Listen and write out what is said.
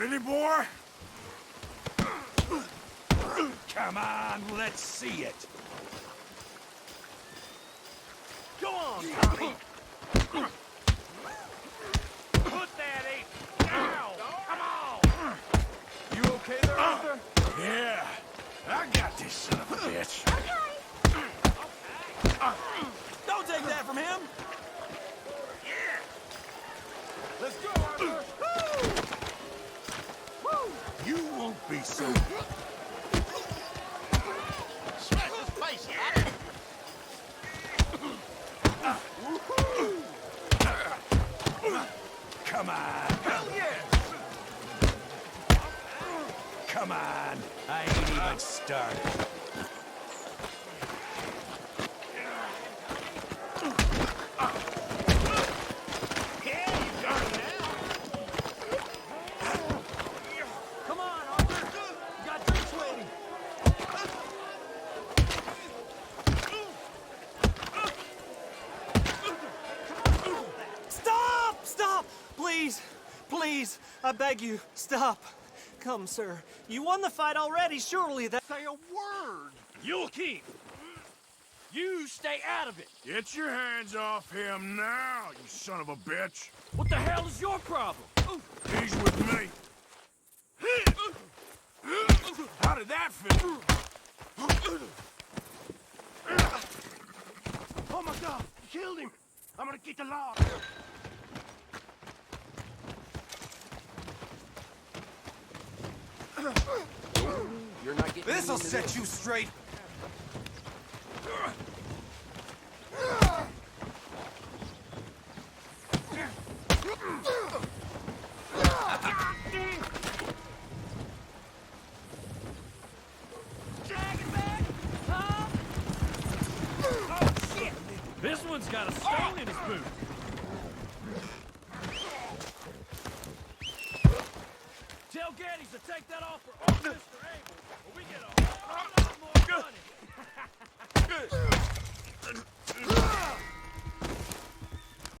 Ready, boy? Come on, let's see it. Go on, Tommy. Put that ape down. Come on. You okay there, Arthur? Yeah, I got this son of a bitch. Don't take that from him. Yeah. Let's go, Arthur. Woo! Woo! You won't be so... Smash his face, Arthur. Come on. Hell yeah! Come on. I ain't even started. Yeah, you got it now. Come on, Arthur. You got drinks waiting. Stop! Stop! Please! Please! I beg you, stop. Come, sir. You won the fight already, surely that... Say a word. You'll keep. You stay out of it. Get your hands off him now, you son of a bitch. What the hell is your problem? He's with me. How did that feel? Oh my God! You killed him. I'm gonna get the law. You're not getting. This'll set you straight! This one's got a stone in his boot. Tell Geddes to take that off for Mr. A.